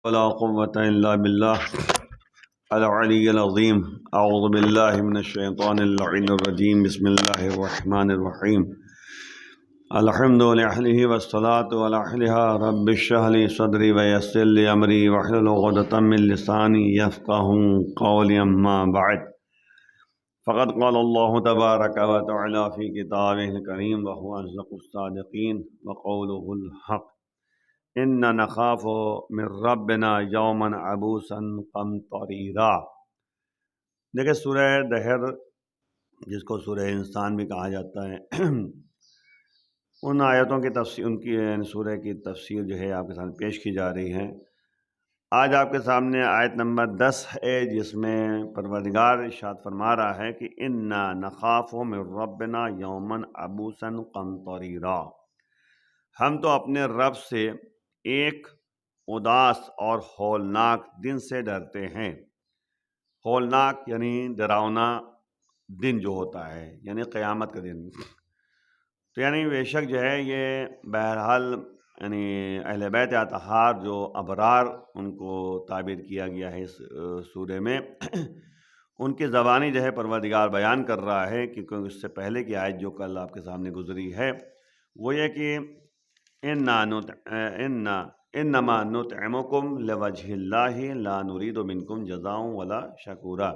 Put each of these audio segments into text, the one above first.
ولا قوة إلا بالله العلي العظيم. أعوذ بالله من الشيطان اللعين الرجيم. بسم الله الرحمن الرحيم. الحمد لله والصلاة على أهلها. رب اشرح لي صدري ويسر لي أمري واحلل عقدة من لساني يفقهوا قولي. أما بعد، فقد قال الله تبارك وتعالى في كتابه الكريم وهو أصدق الصادقين وقوله الحق: ان نخاف من ربنا یوما عبوسا قمطریرا۔ دیکھیں، سورہ دہر، جس کو سورہ انسان بھی کہا جاتا ہے، ان آیتوں کی تفسیر، ان کی سورہ کی تفسیر جو ہے آپ کے سامنے پیش کی جا رہی ہے۔ آج آپ کے سامنے آیت نمبر 10 ہے، جس میں پروردگار ارشاد فرما رہا ہے کہ انا نخاف من ربنا یوما عبوسا قمطریرا۔ ہم تو اپنے رب سے ایک اداس اور ہولناک دن سے ڈرتے ہیں۔ ہولناک یعنی ڈراؤنا دن جو ہوتا ہے، یعنی قیامت کا دن۔ تو یعنی بے شک جو ہے یہ بہرحال یعنی اہل بیت اطہار جو ابرار ان کو تعبیر کیا گیا ہے اس سورے میں، ان کی زبانی جو ہے پروردگار بیان کر رہا ہے، کیونکہ اس سے پہلے کی آیت جو کل آپ کے سامنے گزری ہے وہ یہ کہ انما نطعمکم لوجہ اللہ لا نرید منکم جزاء ولا شکورا،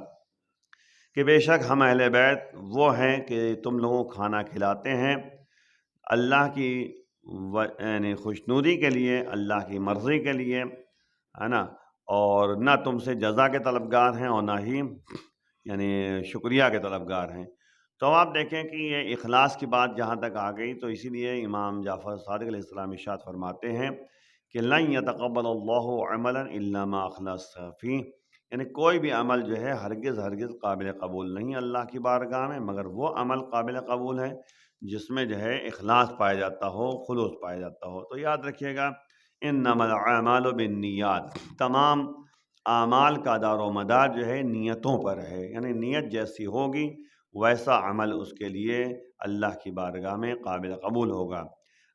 کہ بے شک ہم اہل بیت وہ ہیں کہ تم لوگوں کو کھانا کھلاتے ہیں اللہ کی یعنی خوشنودی کے لیے، اللہ کی مرضی کے لیے، ہے نا، اور نہ تم سے جزا کے طلبگار ہیں اور نہ ہی یعنی شکریہ کے طلبگار ہیں۔ تو آپ دیکھیں کہ یہ اخلاص کی بات جہاں تک آ گئی، تو اسی لیے امام جعفر صادق علیہ السلام ارشاد فرماتے ہیں کہ لن یتقبل اللہ عملا الا ما اخلص فیہ، یعنی کوئی بھی عمل جو ہے ہرگز قابل قبول نہیں اللہ کی بارگاہ میں، مگر وہ عمل قابل قبول ہے جس میں جو ہے اخلاص پایا جاتا ہو، خلوص پایا جاتا ہو۔ تو یاد رکھیے گا، انما الاعمال بالنیات، تمام اعمال کا دار و مدار جو ہے نیتوں پر ہے، یعنی نیت جیسی ہوگی ویسا عمل اس کے لیے اللہ کی بارگاہ میں قابل قبول ہوگا۔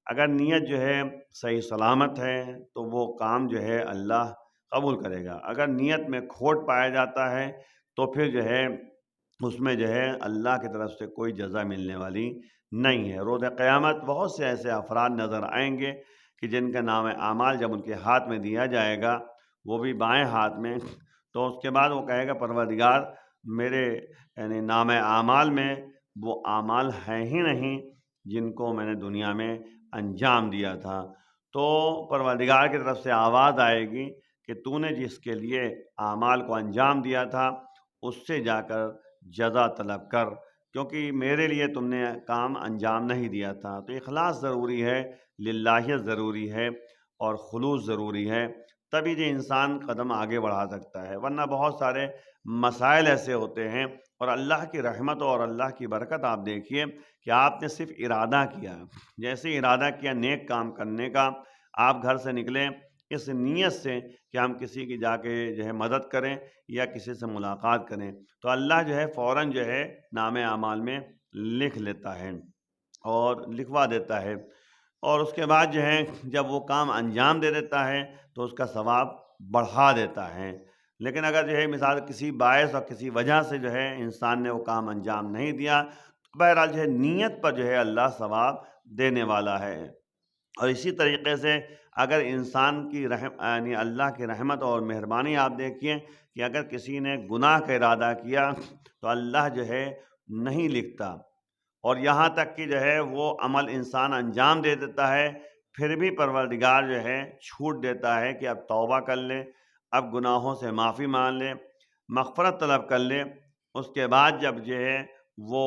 اگر نیت جو ہے صحیح سلامت ہے تو وہ کام جو ہے اللہ قبول کرے گا۔ اگر نیت میں کھوٹ پایا جاتا ہے تو پھر جو ہے اس میں جو ہے اللہ کی طرف سے کوئی جزا ملنے والی نہیں ہے۔ روز قیامت بہت سے ایسے افراد نظر آئیں گے کہ جن کا نام اعمال جب ان کے ہاتھ میں دیا جائے گا، وہ بھی بائیں ہاتھ میں، تو اس کے بعد وہ کہے گا پروردگار میرے یعنی نام اعمال میں وہ اعمال ہیں ہی نہیں جن کو میں نے دنیا میں انجام دیا تھا۔ تو پروردگار کی طرف سے آواز آئے گی کہ تو نے جس کے لیے اعمال کو انجام دیا تھا اس سے جا کر جزا طلب کر، کیونکہ میرے لیے تم نے کام انجام نہیں دیا تھا۔ تو اخلاص ضروری ہے، للہیت ضروری ہے اور خلوص ضروری ہے، تبھی جو انسان قدم آگے بڑھا سکتا ہے، ورنہ بہت سارے مسائل ایسے ہوتے ہیں۔ اور اللہ کی رحمت اور اللہ کی برکت آپ دیکھیے کہ آپ نے صرف ارادہ کیا، جیسے ارادہ کیا نیک کام کرنے کا، آپ گھر سے نکلیں اس نیت سے کہ ہم کسی کی جا کے جو ہے مدد کریں یا کسی سے ملاقات کریں، تو اللہ جو ہے فوراً جو ہے نام اعمال میں لکھ لیتا ہے اور لکھوا دیتا ہے، اور اس کے بعد جو ہے جب وہ کام انجام دے دیتا ہے تو اس کا ثواب بڑھا دیتا ہے۔ لیکن اگر جو ہے مثال کسی باعث اور کسی وجہ سے جو ہے انسان نے وہ کام انجام نہیں دیا، تو بہرحال جو ہے نیت پر جو ہے اللہ ثواب دینے والا ہے۔ اور اسی طریقے سے اگر انسان کی یعنی اللہ کی رحمت اور مہربانی آپ دیکھیے کہ اگر کسی نے گناہ کا ارادہ کیا تو اللہ جو ہے نہیں لکھتا، اور یہاں تک کہ جو ہے وہ عمل انسان انجام دے دیتا ہے، پھر بھی پروردگار جو ہے چھوٹ دیتا ہے کہ اب توبہ کر لے، اب گناہوں سے معافی مانگ لے، مغفرت طلب کر لے۔ اس کے بعد جب جو ہے وہ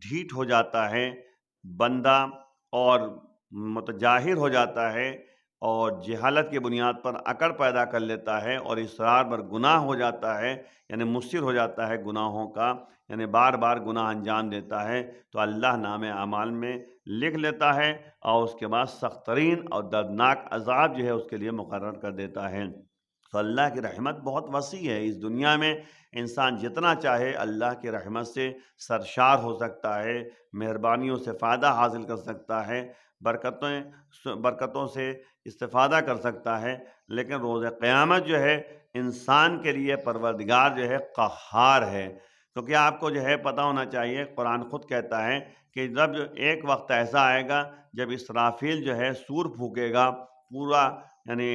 ڈھیٹ ہو جاتا ہے بندہ اور متجاہر ہو جاتا ہے اور جہالت کی بنیاد پر اکڑ پیدا کر لیتا ہے اور اصرار پر گناہ ہو جاتا ہے، یعنی مصر ہو جاتا ہے گناہوں کا، یعنی بار بار گناہ انجام دیتا ہے، تو اللہ نام اعمال میں لکھ لیتا ہے اور اس کے بعد سخت ترین اور دردناک عذاب جو ہے اس کے لیے مقرر کر دیتا ہے۔ تو اللہ کی رحمت بہت وسیع ہے، اس دنیا میں انسان جتنا چاہے اللہ کی رحمت سے سرشار ہو سکتا ہے، مہربانیوں سے فائدہ حاصل کر سکتا ہے، برکتوں سے استفادہ کر سکتا ہے، لیکن روز قیامت جو ہے انسان کے لیے پروردگار جو ہے قہار ہے، کیونکہ آپ کو جو ہے پتہ ہونا چاہیے، قرآن خود کہتا ہے کہ جب ایک وقت ایسا آئے گا جب اسرافیل جو ہے سور پھونکے گا، پورا یعنی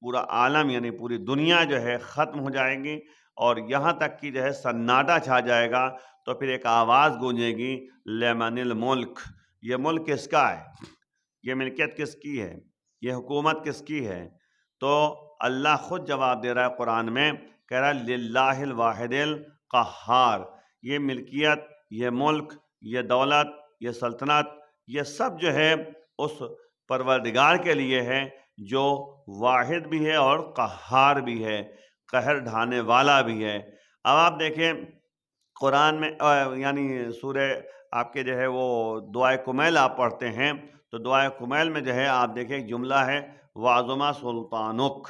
پورا عالم یعنی پوری دنیا جو ہے ختم ہو جائے گی، اور یہاں تک کہ جو ہے سناٹا چھا جائے گا، تو پھر ایک آواز گونجے گی، لمن الملک، یہ ملک کس کا ہے، یہ ملکیت کس کی ہے، یہ حکومت کس کی ہے؟ تو اللہ خود جواب دے رہا ہے قرآن میں، کہہ رہا ہے للہ الواحد القہار، یہ ملکیت، یہ ملک، یہ دولت، یہ سلطنت، یہ سب جو ہے اس پروردگار کے لیے ہے جو واحد بھی ہے اور قہار بھی ہے، قہر ڈھانے والا بھی ہے۔ اب آپ دیکھیں قرآن میں یعنی سورہ آپ کے جو ہے وہ دعائے کمیل آپ پڑھتے ہیں، تو دعائے کمیل میں جو ہے آپ دیکھیں ایک جملہ ہے وَعَظُمَ سُلطانُک،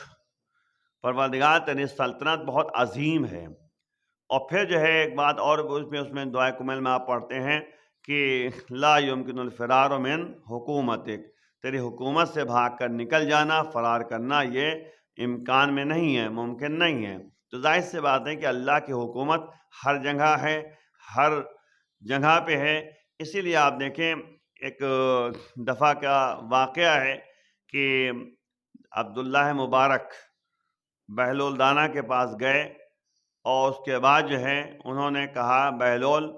پروردگار تیری سلطنت بہت عظیم ہے۔ اور پھر جو ہے ایک بات اور اس میں دعائے کمیل میں آپ پڑھتے ہیں کہ لا یمکن الفرار من حکومتک، تیری حکومت سے بھاگ کر نکل جانا، فرار کرنا یہ امکان میں نہیں ہے، ممکن نہیں ہے۔ تو ظاہر سی بات ہے کہ اللہ کی حکومت ہر جگہ ہے، ہر جگہ پہ ہے۔ اسی لیے آپ دیکھیں ایک دفعہ کا واقعہ ہے کہ عبداللہ مبارک بہلول دانا کے پاس گئے، اور اس کے بعد جو ہے انہوں نے کہا بہلول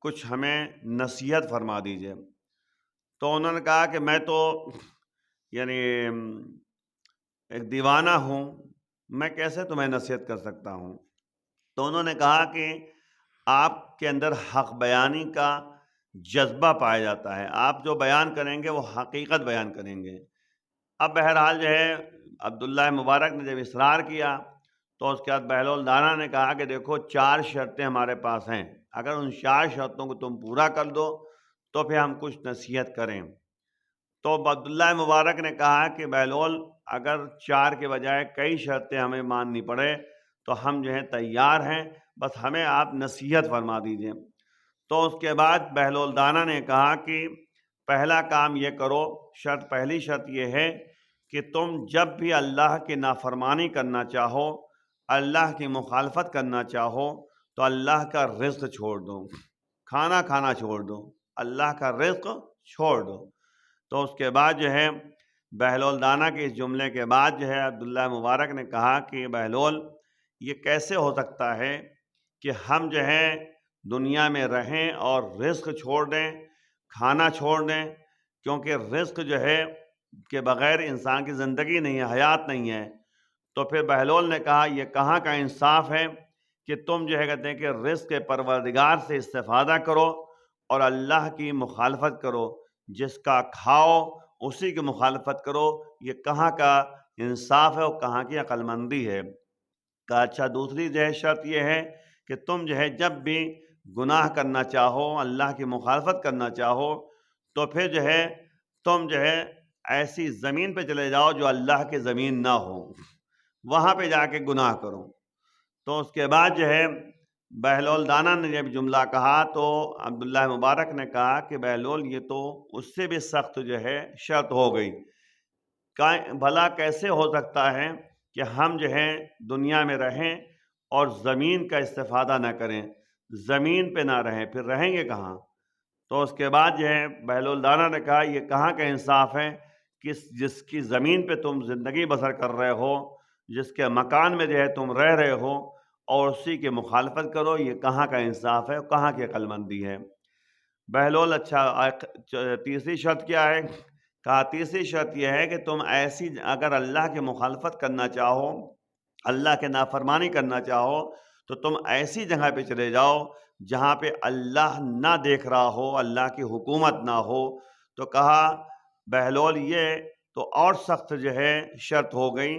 کچھ ہمیں نصیحت فرما دیجئے۔ تو انہوں نے کہا کہ میں تو یعنی ایک دیوانہ ہوں، میں کیسے تمہیں نصیحت کر سکتا ہوں؟ تو انہوں نے کہا کہ آپ کے اندر حق بیانی کا جذبہ پایا جاتا ہے، آپ جو بیان کریں گے وہ حقیقت بیان کریں گے۔ اب بہرحال جو ہے عبداللہ مبارک نے جب اصرار کیا تو اس کے بعد بہلول دانا نے کہا کہ دیکھو 4 شرطیں ہمارے پاس ہیں، اگر ان 4 شرطوں کو تم پورا کر دو تو پھر ہم کچھ نصیحت کریں۔ تو عبداللہ مبارک نے کہا کہ بہلول اگر 4 کے بجائے کئی شرطیں ہمیں ماننی پڑے تو ہم جو ہے تیار ہیں، بس ہمیں آپ نصیحت فرما دیجئے۔ تو اس کے بعد بہلول دانا نے کہا کہ پہلا کام یہ کرو، پہلی شرط یہ ہے کہ تم جب بھی اللہ کی نافرمانی کرنا چاہو، اللہ کی مخالفت کرنا چاہو تو اللہ کا رزق چھوڑ دو، کھانا کھانا چھوڑ دو، اللہ کا رزق چھوڑ دو۔ تو اس کے بعد جو ہے بہلول دانا کے اس جملے کے بعد جو ہے عبداللہ مبارک نے کہا کہ بہلول یہ کیسے ہو سکتا ہے کہ ہم جو ہے دنیا میں رہیں اور رزق چھوڑ دیں، کھانا چھوڑ دیں، کیونکہ رزق جو ہے کے بغیر انسان کی زندگی نہیں ہے، حیات نہیں ہے۔ تو پھر بہلول نے کہا یہ کہاں کا انصاف ہے کہ تم جو ہے کہتے ہیں کہ رزق کے پروردگار سے استفادہ کرو اور اللہ کی مخالفت کرو، جس کا کھاؤ اسی کی مخالفت کرو، یہ کہاں کا انصاف ہے اور کہاں کی عقل مندی ہے؟ کہا اچھا دوسری جو ہے شرط یہ ہے کہ تم جو ہے جب بھی گناہ کرنا چاہو، اللہ کی مخالفت کرنا چاہو تو پھر جو ہے تم جو ہے ایسی زمین پہ چلے جاؤ جو اللہ کی زمین نہ ہو، وہاں پہ جا کے گناہ کرو۔ تو اس کے بعد جو ہے بہلول دانا نے جب جملہ کہا تو عبداللہ مبارک نے کہا کہ بہلول یہ تو اس سے بھی سخت جو ہے شرط ہو گئی، بھلا کیسے ہو سکتا ہے کہ ہم جو ہے دنیا میں رہیں اور زمین کا استفادہ نہ کریں، زمین پہ نہ رہیں، پھر رہیں گے کہاں؟ تو اس کے بعد جو ہے بہلول دانا نے کہا یہ کہاں کا انصاف ہے کہ جس کی زمین پہ تم زندگی بسر کر رہے ہو، جس کے مکان میں جو ہے تم رہ رہے ہو اور اسی کی مخالفت کرو، یہ کہاں کا انصاف ہے، کہاں کی عقل مندی ہے؟ بہلول اچھا تیسری شرط کیا ہے؟ کہا تیسری شرط یہ ہے کہ تم ایسی اگر اللہ کی مخالفت کرنا چاہو، اللہ کے نافرمانی کرنا چاہو تو تم ایسی جگہ پہ چلے جاؤ جہاں پہ اللہ نہ دیکھ رہا ہو، اللہ کی حکومت نہ ہو۔ تو کہا بہلول یہ تو اور سخت جو ہے شرط ہو گئی،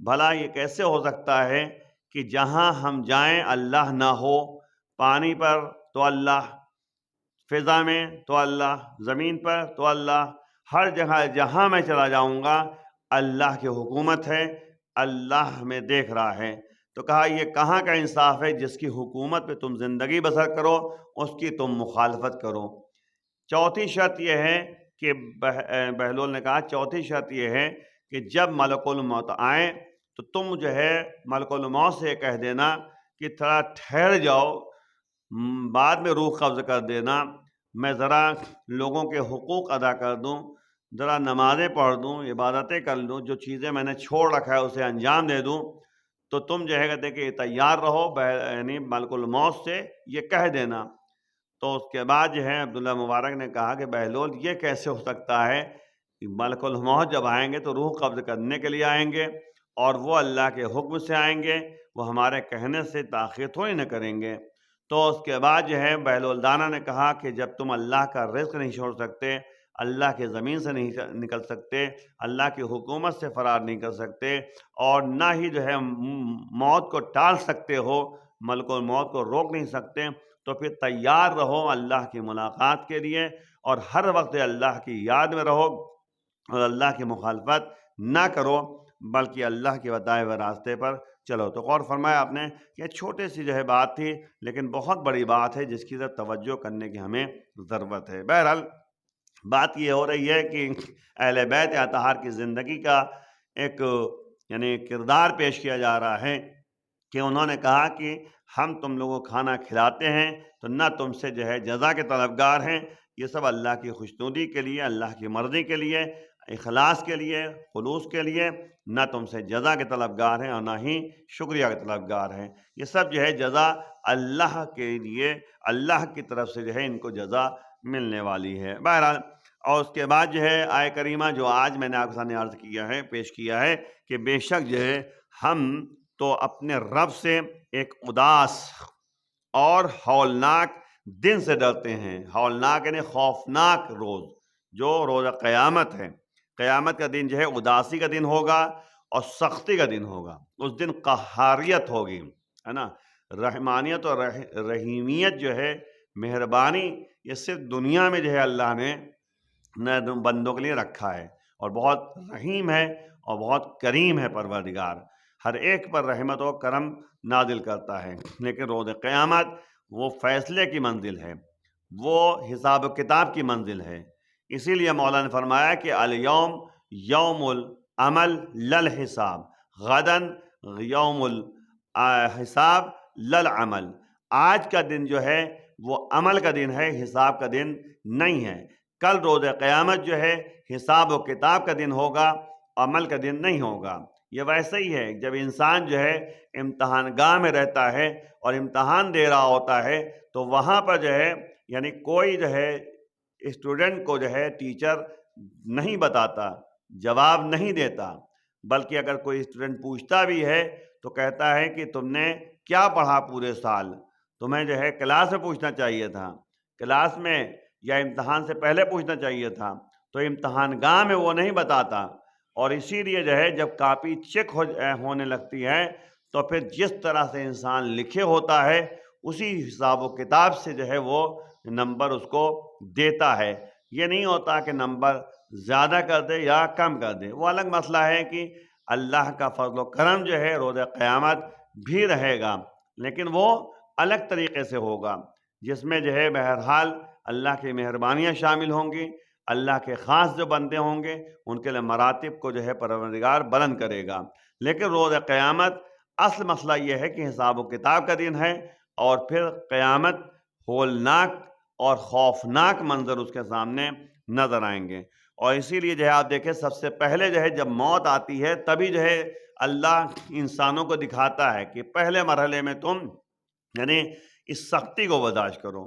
بھلا یہ کیسے ہو سکتا ہے کہ جہاں ہم جائیں اللہ نہ ہو، پانی پر تو اللہ، فضا میں تو اللہ، زمین پر تو اللہ، ہر جگہ جہاں میں چلا جاؤں گا اللہ کی حکومت ہے، اللہ ہمیں دیکھ رہا ہے۔ تو کہا یہ کہاں کا انصاف ہے جس کی حکومت پہ تم زندگی بسر کرو، اس کی تم مخالفت کرو۔ چوتھی شرط یہ ہے کہ بہلول نے کہا چوتھی شرط یہ ہے کہ جب ملک الموت آئیں تو تم جو ہے ملک الموت سے کہہ دینا کہ تھوڑا ٹھہر جاؤ، بعد میں روح قبض کر دینا، میں ذرا لوگوں کے حقوق ادا کر دوں، ذرا نمازیں پڑھ دوں، عبادتیں کر لوں، جو چیزیں میں نے چھوڑ رکھا ہے اسے انجام دے دوں، تو تم جو ہے کہتے کہ تیار رہو، یعنی ملک الموت سے یہ کہہ دینا۔ تو اس کے بعد جو ہے عبداللہ مبارک نے کہا کہ بہلول یہ کیسے ہو سکتا ہے کہ ملک الموت جب آئیں گے تو روح قبض کرنے کے لیے آئیں گے، اور وہ اللہ کے حکم سے آئیں گے، وہ ہمارے کہنے سے تاخیر تھوڑی نہ کریں گے۔ تو اس کے بعد جو ہے بہلول دانا نے کہا کہ جب تم اللہ کا رزق نہیں چھوڑ سکتے، اللہ کے زمین سے نہیں نکل سکتے، اللہ کی حکومت سے فرار نہیں کر سکتے، اور نہ ہی جو ہے موت کو ٹال سکتے ہو، ملک الموت کو روک نہیں سکتے، تو پھر تیار رہو اللہ کی ملاقات کے لیے، اور ہر وقت اللہ کی یاد میں رہو، اور اللہ کی مخالفت نہ کرو، بلکہ اللہ کے بتائے ہوئے راستے پر چلو۔ تو غور فرمایا آپ نے کہ چھوٹی سی جو ہے بات تھی، لیکن بہت بڑی بات ہے جس کی طرف توجہ کرنے کی ہمیں ضرورت ہے۔ بہرحال بات یہ ہو رہی ہے کہ اہل بیت اطہار کی زندگی کا ایک یعنی کردار پیش کیا جا رہا ہے کہ انہوں نے کہا کہ ہم تم لوگوں کو کھانا کھلاتے ہیں تو نہ تم سے جو ہے جزا کے طلبگار ہیں، یہ سب اللہ کی خوشنودی کے لیے، اللہ کی مرضی کے لیے، اخلاص کے لیے، خلوص کے لیے، نہ تم سے جزا کے طلبگار ہیں اور نہ ہی شکریہ کے طلبگار ہیں۔ یہ سب جو ہے جزا اللہ کے لیے، اللہ کی طرف سے جو ہے ان کو جزا ملنے والی ہے۔ بہرحال اور اس کے بعد جو ہے آیہ کریمہ جو آج میں نے آپ کے سامنے عرض کیا ہے، پیش کیا ہے کہ بے شک جو ہے ہم تو اپنے رب سے ایک اداس اور ہولناک دن سے ڈرتے ہیں۔ ہولناک یعنی خوفناک روز، جو روز قیامت ہے۔ قیامت کا دن جو ہے اداسی کا دن ہوگا اور سختی کا دن ہوگا۔ اس دن قہاریت ہوگی، ہے نا۔ رحمانیت اور رحیمیت جو ہے، مہربانی، یہ صرف دنیا میں جو ہے اللہ نے بندوں کے لیے رکھا ہے، اور بہت رحیم ہے اور بہت کریم ہے پروردگار، ہر ایک پر رحمت و کرم نازل کرتا ہے۔ لیکن روز قیامت وہ فیصلے کی منزل ہے، وہ حساب و کتاب کی منزل ہے۔ اسی لیے مولا نے فرمایا کہ الیوم یوم العمل للحساب غدن یوم الحساب للعمل۔ آج کا دن جو ہے وہ عمل کا دن ہے، حساب کا دن نہیں ہے۔ کل روز قیامت جو ہے حساب و کتاب کا دن ہوگا، عمل کا دن نہیں ہوگا۔ یہ ویسے ہی ہے جب انسان جو ہے امتحان گاہ میں رہتا ہے اور امتحان دے رہا ہوتا ہے تو وہاں پر جو ہے یعنی کوئی جو ہے اسٹوڈنٹ کو جو ہے ٹیچر نہیں بتاتا، جواب نہیں دیتا، بلکہ اگر کوئی اسٹوڈنٹ پوچھتا بھی ہے تو کہتا ہے کہ تم نے کیا پڑھا پورے سال، تمہیں جو ہے کلاس میں پوچھنا چاہیے تھا، کلاس میں یا امتحان سے پہلے پوچھنا چاہیے تھا۔ تو امتحان گاہ میں وہ نہیں بتاتا، اور اسی لیے جو ہے جب کاپی چیک ہونے لگتی ہے تو پھر جس طرح سے انسان لکھے ہوتا ہے اسی حساب و کتاب سے جو ہے وہ نمبر اس کو دیتا ہے۔ یہ نہیں ہوتا کہ نمبر زیادہ کر دے یا کم کر دے، وہ الگ مسئلہ ہے کہ اللہ کا فضل و کرم جو ہے روز قیامت بھی رہے گا، لیکن وہ الگ طریقے سے ہوگا، جس میں جو ہے بہرحال اللہ کی مہربانیاں شامل ہوں گی، اللہ کے خاص جو بندے ہوں گے ان کے لیے مراتب کو جو ہے پروردگار بلند کرے گا۔ لیکن روز قیامت اصل مسئلہ یہ ہے کہ حساب و کتاب کا دن ہے، اور پھر قیامت ہولناک اور خوفناک منظر اس کے سامنے نظر آئیں گے۔ اور اسی لیے جو ہے آپ دیکھیں سب سے پہلے جو ہے جب موت آتی ہے تبھی جو ہے اللہ انسانوں کو دکھاتا ہے کہ پہلے مرحلے میں تم یعنی اس سختی کو برداشت کرو،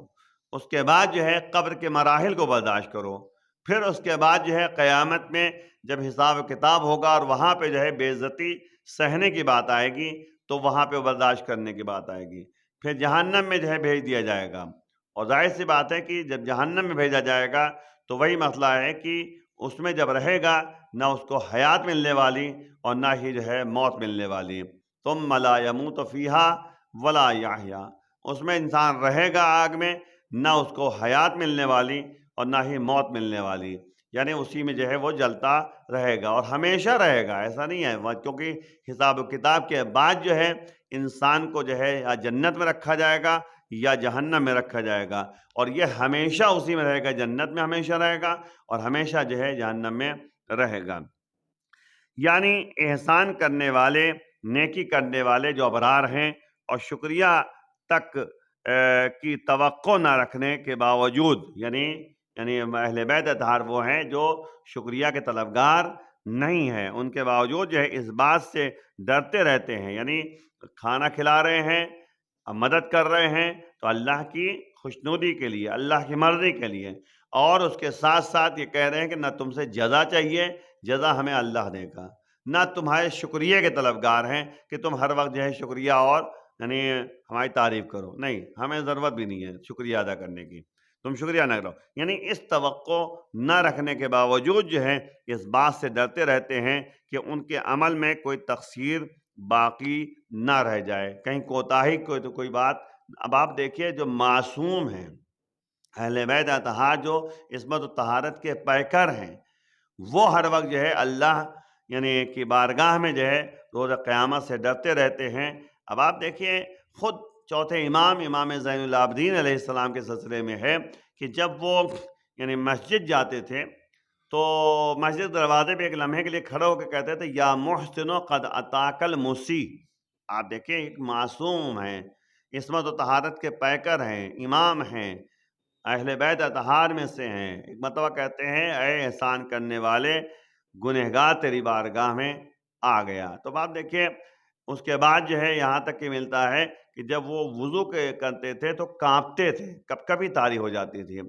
اس کے بعد جو ہے قبر کے مراحل کو برداشت کرو، پھر اس کے بعد جو ہے قیامت میں جب حساب و کتاب ہوگا اور وہاں پہ جو ہے بے عزتی سہنے کی بات آئے گی تو وہاں پہ برداشت کرنے کی بات آئے گی، پھر جہنم میں جو ہے بھیج دیا جائے گا۔ اور ظاہر سی بات ہے کہ جب جہنم میں بھیجا جائے گا تو وہی مسئلہ ہے کہ اس میں جب رہے گا نہ اس کو حیات ملنے والی اور نہ ہی جو ہے موت ملنے والی۔ ثم لا یموت فیہا ولا یحیا، اس میں انسان رہے گا آگ میں، نہ اس کو حیات ملنے والی اور نہ ہی موت ملنے والی، یعنی اسی میں جو ہے وہ جلتا رہے گا اور ہمیشہ رہے گا، ایسا نہیں ہے، کیونکہ حساب و کتاب کے بعد جو ہے انسان کو جو ہے یا جنت میں رکھا جائے گا یا جہنم میں رکھا جائے گا، اور یہ ہمیشہ اسی میں رہے گا، جنت میں ہمیشہ رہے گا اور ہمیشہ جو ہے جہنم میں رہے گا۔ یعنی احسان کرنے والے، نیکی کرنے والے جو ابرار ہیں اور شکریہ تک کی توقع نہ رکھنے کے باوجود، یعنی اہل بیت اطہار وہ ہیں جو شکریہ کے طلبگار نہیں ہیں، ان کے باوجود جو ہے اس بات سے ڈرتے رہتے ہیں، یعنی کھانا کھلا رہے ہیں، مدد کر رہے ہیں تو اللہ کی خوشنودی کے لیے، اللہ کی مرضی کے لیے، اور اس کے ساتھ ساتھ یہ کہہ رہے ہیں کہ نہ تم سے جزا چاہیے، جزا ہمیں اللہ دے گا، نہ تمہارے شکریہ کے طلبگار ہیں کہ تم ہر وقت جو ہے شکریہ اور ہماری تعریف کرو، نہیں، ہمیں ضرورت بھی نہیں ہے شکریہ ادا کرنے کی، تم شکریہ نہ کرو، یعنی اس توقع نہ رکھنے کے باوجود جو ہے اس بات سے ڈرتے رہتے ہیں کہ ان کے عمل میں کوئی تقصیر باقی نہ رہ جائے، کہیں کوتاہی کوئی بات۔ اب آپ دیکھیے جو معصوم ہیں، اہل بیت اطہار جو عصمت و طہارت کے پیکر ہیں، وہ ہر وقت جو ہے اللہ کی بارگاہ میں جو ہے روز قیامت سے ڈرتے رہتے ہیں۔ اب آپ دیکھیے خود چوتھے امام زین العابدین علیہ السلام کے سلسلے میں ہے کہ جب وہ مسجد جاتے تھے تو مسجد دروازے پہ ایک لمحے کے لیے کھڑے ہو کے کہتے تھے یا محسن قد اتاک المسیء۔ آپ دیکھیں ایک معصوم ہیں، عصمت و طہارت کے پیکر ہیں، امام ہیں، اہل بیت اطہار میں سے ہیں، ایک مرتبہ کہتے ہیں اے احسان کرنے والے، گنہگار تیری بارگاہ میں آ گیا۔ تو آپ دیکھیں اس کے بعد جو ہے یہاں تک کہ ملتا ہے کہ جب وہ وضو کرتے تھے تو کانپتے تھے، کب کبھی طاری ہو جاتی تھی،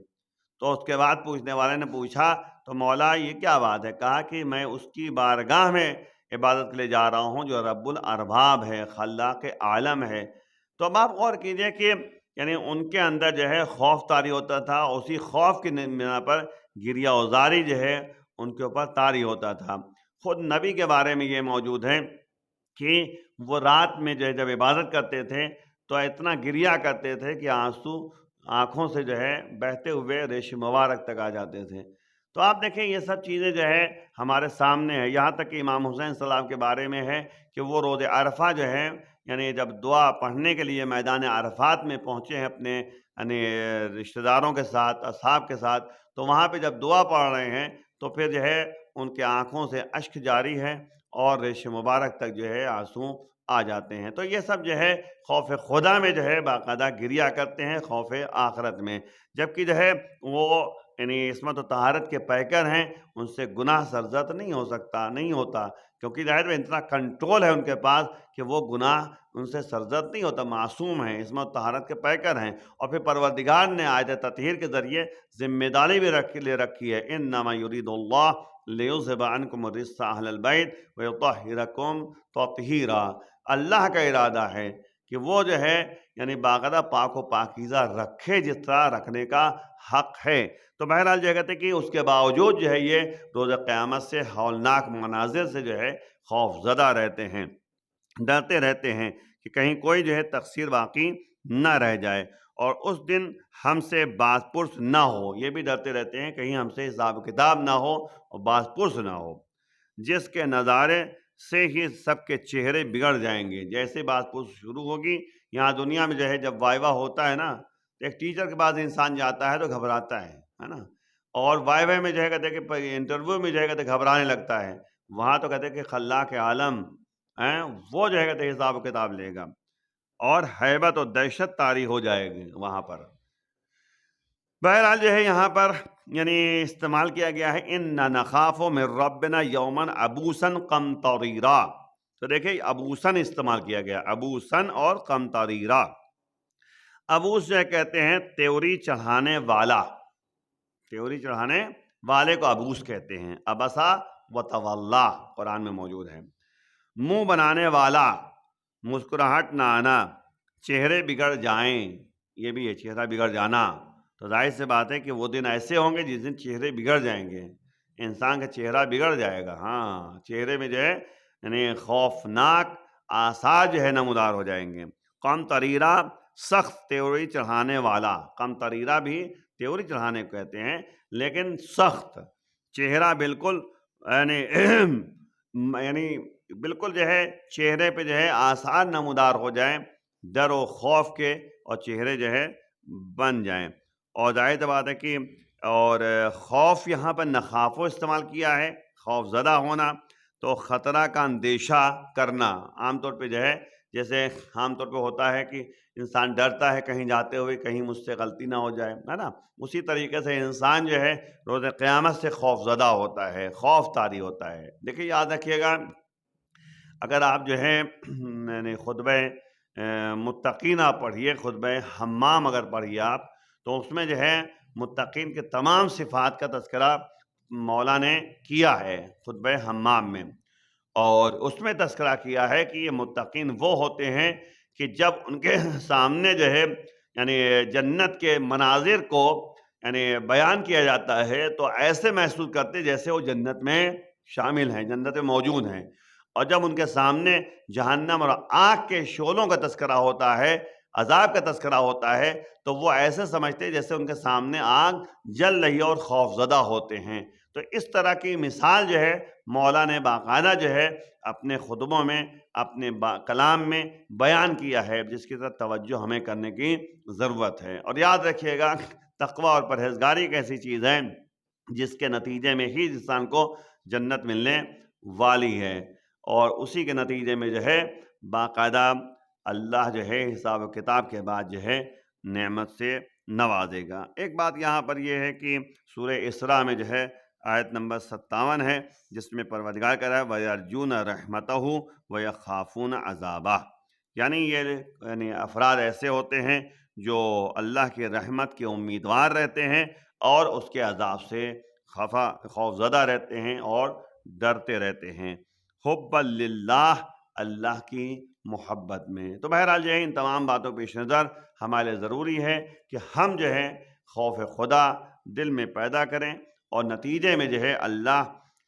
تو اس کے بعد پوچھنے والے نے پوچھا تو مولا یہ کیا بات ہے؟ کہا کہ میں اس کی بارگاہ میں عبادت کے لیے جا رہا ہوں جو رب الارباب ہے، خلاق عالم ہے۔ تو اب آپ غور کیجئے کہ ان کے اندر جو ہے خوف طاری ہوتا تھا، اسی خوف کی بنا پر گریہ وزاری جو ہے ان کے اوپر طاری ہوتا تھا۔ خود نبی کے بارے میں یہ موجود ہے کہ وہ رات میں جو ہے جب عبادت کرتے تھے تو اتنا گریہ کرتے تھے کہ آنسو آنکھوں سے جو ہے بہتے ہوئے ریش مبارک تک آ جاتے تھے۔ تو آپ دیکھیں یہ سب چیزیں جو ہے ہمارے سامنے ہے، یہاں تک کہ امام حسین السلام کے بارے میں ہے کہ وہ روز عرفہ جو ہے جب دعا پڑھنے کے لیے میدان عرفات میں پہنچے ہیں اپنے رشتہ داروں کے ساتھ، اصحاب کے ساتھ، تو وہاں پہ جب دعا پڑھ رہے ہیں تو پھر جو ہے ان کے آنکھوں سے اشک جاری ہے اور ریش مبارک تک جو ہے آنسو آ جاتے ہیں۔ تو یہ سب جو ہے خوف خدا میں جو ہے باقاعدہ گریہ کرتے ہیں، خوف آخرت میں، جبکہ جو ہے وہ عصمت و طہارت کے پیکر ہیں، ان سے گناہ سرزد نہیں ہو سکتا، نہیں ہوتا، کیونکہ ظاہر میں اتنا کنٹرول ہے ان کے پاس کہ وہ گناہ ان سے سرزد نہیں ہوتا، معصوم ہیں، عصمت و طہارت کے پیکر ہیں۔ اور پھر پروردگار نے آیت تطہیر کے ذریعے ذمہ داری بھی لے رکھی ہے، انما یرید اللہ لیذھب عنکم الرجس اہل البیت ویطہرکم تطہیرا۔ اللہ کا ارادہ ہے کہ وہ جو ہے باقاعدہ پاک و پاکیزہ رکھے جس طرح رکھنے کا حق ہے۔ تو بہرحال جو کہتے ہیں کہ اس کے باوجود جو ہے یہ روز قیامت سے ہولناک مناظر سے جو ہے خوف زدہ رہتے ہیں، ڈرتے رہتے ہیں کہ کہیں کوئی جو ہے تقصیر باقی نہ رہ جائے، اور اس دن ہم سے باز پرس نہ ہو، یہ بھی ڈرتے رہتے ہیں کہیں ہم سے حساب کتاب نہ ہو اور باز پرس نہ ہو، جس کے نظارے سے ہی سب کے چہرے بگڑ جائیں گے۔ جیسے باز پرس شروع ہوگی یہاں دنیا میں جو ہے جب وائوا ہوتا ہے نا، ایک ٹیچر کے پاس انسان جاتا ہے تو گھبراتا ہے نا، اور وائوا میں جو ہے کہتے ہیں کہ انٹرویو میں جو ہے کہتے ہیں گھبرانے لگتا ہے، وہاں تو کہتے ہیں کہ خلاق عالم وہ جو ہے کہتے ہیں حساب و کتاب لے گا، اور ہیبت و دہشت طاری ہو جائے گی وہاں پر۔ بہرحال جو ہے یہاں پر استعمال کیا گیا ہے اِنَّا نَخَافُ مِن رَبِّنَا یَوْمًا عَبُوسًا قَمْطَرِیرًا، تو دیکھیں ابوسن استعمال کیا گیا، ابوسن اور قمطریرا۔ ابوس جو کہتے ہیں تیوری چڑھانے والا، تیوری چڑھانے والے کو ابوس کہتے ہیں، ابسا و تولا قرآن میں موجود ہے۔ منہ بنانے والا، مسکراہٹ نہ آنا، چہرے بگڑ جائیں، یہ بھی ہے چہرہ بگڑ جانا، تو ظاہر سے بات ہے کہ وہ دن ایسے ہوں گے جس دن چہرے بگڑ جائیں گے، انسان کا چہرہ بگڑ جائے گا، ہاں چہرے میں جو ہے خوفناک آثار جو ہے نمودار ہو جائیں گے۔ قمطریرا سخت تیوری چڑھانے والا، قمطریرا بھی تیوری چڑھانے کو کہتے ہیں لیکن سخت، چہرہ بالکل بالکل جو ہے چہرے پہ جو ہے آثار نمودار ہو جائیں ڈر و خوف کے اور چہرے جو ہے بن جائیں۔ اور ظاہر بات ہے کہ اور خوف یہاں پر نخافو استعمال کیا ہے، خوف زدہ ہونا، تو خطرہ کا اندیشہ کرنا۔ عام طور پہ جو ہے جیسے عام طور پہ ہوتا ہے کہ انسان ڈرتا ہے کہیں جاتے ہوئے کہیں مجھ سے غلطی نہ ہو جائے، ہے نا، اسی طریقے سے انسان جو ہے روز قیامت سے خوف زدہ ہوتا ہے، خوف طاری ہوتا ہے۔ دیکھیے یاد رکھیے گا، اگر آپ جو ہے یعنی خطبہ متقین آپ پڑھیے، خطبہ حمام اگر پڑھیے آپ، تو اس میں جو ہے متقین کے تمام صفات کا تذکرہ مولا نے کیا ہے خطبہ حمام میں، اور اس میں تذکرہ کیا ہے کہ یہ متقین وہ ہوتے ہیں کہ جب ان کے سامنے جو ہے یعنی جنت کے مناظر کو یعنی بیان کیا جاتا ہے تو ایسے محسوس کرتے جیسے وہ جنت میں شامل ہیں، جنت میں موجود ہیں، اور جب ان کے سامنے جہنم اور آگ کے شعلوں کا تذکرہ ہوتا ہے، عذاب کا تذکرہ ہوتا ہے، تو وہ ایسے سمجھتے جیسے ان کے سامنے آگ جل رہی ہے اور خوف زدہ ہوتے ہیں۔ تو اس طرح کی مثال جو ہے مولا نے باقاعدہ جو ہے اپنے خطبوں میں، اپنے کلام میں بیان کیا ہے، جس کی طرف توجہ ہمیں کرنے کی ضرورت ہے۔ اور یاد رکھیے گا، تقویٰ اور پرہیزگاری ایک ایسی چیز ہے جس کے نتیجے میں ہی انسان کو جنت ملنے والی ہے، اور اسی کے نتیجے میں جو ہے باقاعدہ اللہ جو ہے حساب و کتاب کے بعد جو ہے نعمت سے نوازے گا۔ ایک بات یہاں پر یہ ہے کہ سورہ اسراء میں جو ہے آیت نمبر 57 ہے، جس میں پروردگار کہہ رہا ہے وَيَرْجُونَ رَحْمَتَهُ وَيَخَافُونَ عَذَابَهُ، یعنی افراد ایسے ہوتے ہیں جو اللہ کی رحمت کے امیدوار رہتے ہیں اور اس کے عذاب سے خوف زدہ رہتے ہیں اور ڈرتے رہتے ہیں، حب للہ، اللہ کی محبت میں۔ تو بہرحال جو ہے ان تمام باتوں پیش نظر ہمارے لیے ضروری ہے کہ ہم جو ہے خوف خدا دل میں پیدا کریں، اور نتیجے میں جو ہے اللہ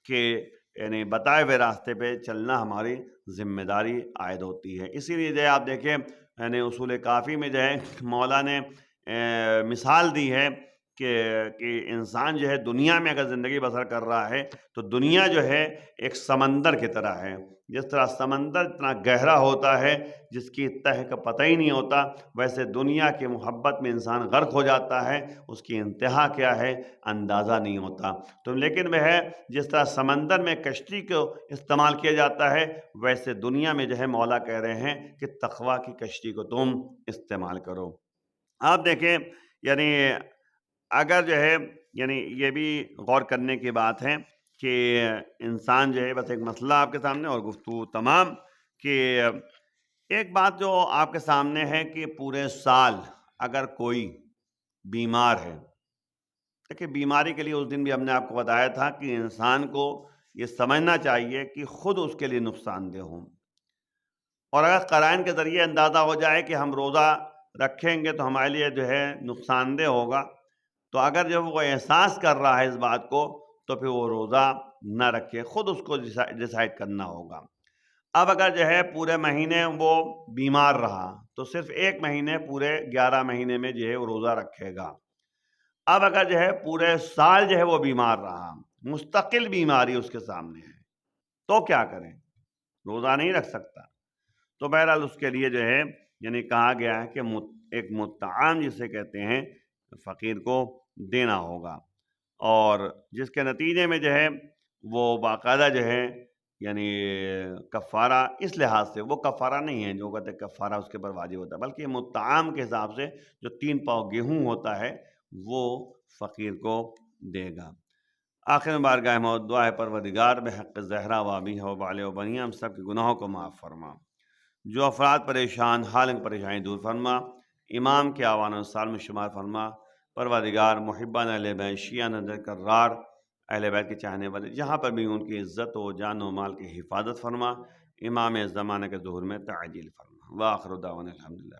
کے یعنی بتائے ہوئے راستے پہ چلنا ہماری ذمہ داری عائد ہوتی ہے۔ اسی لیے جو ہے آپ دیکھیں یعنی اصول کافی میں جو ہے مولا نے مثال دی ہے کہ انسان جو ہے دنیا میں اگر زندگی بسر کر رہا ہے تو دنیا جو ہے ایک سمندر کی طرح ہے، جس طرح سمندر اتنا گہرا ہوتا ہے جس کی تہ کا پتہ ہی نہیں ہوتا، ویسے دنیا کی محبت میں انسان غرق ہو جاتا ہے، اس کی انتہا کیا ہے اندازہ نہیں ہوتا۔ تو لیکن وہ ہے جس طرح سمندر میں کشتی کو استعمال کیا جاتا ہے، ویسے دنیا میں جو ہے مولا کہہ رہے ہیں کہ تقویٰ کی کشتی کو تم استعمال کرو۔ آپ دیکھیں یعنی اگر جو ہے یعنی یہ بھی غور کرنے کی بات ہے کہ انسان جو ہے بس ایک مسئلہ آپ کے سامنے اور گفتگو تمام، کہ ایک بات جو آپ کے سامنے ہے کہ پورے سال اگر کوئی بیمار ہے، دیکھیں بیماری کے لیے اس دن بھی ہم نے آپ کو بتایا تھا کہ انسان کو یہ سمجھنا چاہیے کہ خود اس کے لیے نقصان دہ ہوں، اور اگر قرائن کے ذریعے اندازہ ہو جائے کہ ہم روزہ رکھیں گے تو ہمارے لیے جو ہے نقصان دہ ہوگا، تو اگر جب وہ احساس کر رہا ہے اس بات کو تو پھر وہ روزہ نہ رکھے، خود اس کو ڈیسائیڈ کرنا ہوگا۔ اب اگر جو ہے پورے مہینے وہ بیمار رہا تو صرف ایک مہینے پورے 11 مہینے میں جو ہے وہ روزہ رکھے گا۔ اب اگر جو ہے پورے سال جو ہے وہ بیمار رہا، مستقل بیماری اس کے سامنے ہے، تو کیا کریں؟ روزہ نہیں رکھ سکتا۔ تو بہرحال اس کے لیے جو ہے یعنی کہا گیا ہے کہ ایک مطعم جسے کہتے ہیں فقیر کو دینا ہوگا، اور جس کے نتیجے میں جو ہے وہ باقاعدہ جو ہے یعنی کفارہ اس لحاظ سے وہ کفارہ نہیں ہے جو کہتے ہیں کفارہ اس کے پر واجب ہوتا ہے، بلکہ مطعم کے حساب سے جو 3 پاؤ گیہوں ہوتا ہے وہ فقیر کو دے گا۔ آخر میں بارگاہ موت دعا ہے پروردگار بحق زہرا و ابیہ و بالہ و بنیہ ہم سب کے گناہوں کو معاف فرما، جو افراد پریشان حال ان پریشانی دور فرما، امام کے آوان انصار میں شمار فرما، پروردگار محبان اہل بیت شیعہ نظر کرار اہل بیت کے چاہنے والے جہاں پر بھی ان کی عزت و جان و مال کی حفاظت فرما، امام زمانہ کے ظہور میں تعجیل فرما۔ وآخر دعوانا الحمدللہ۔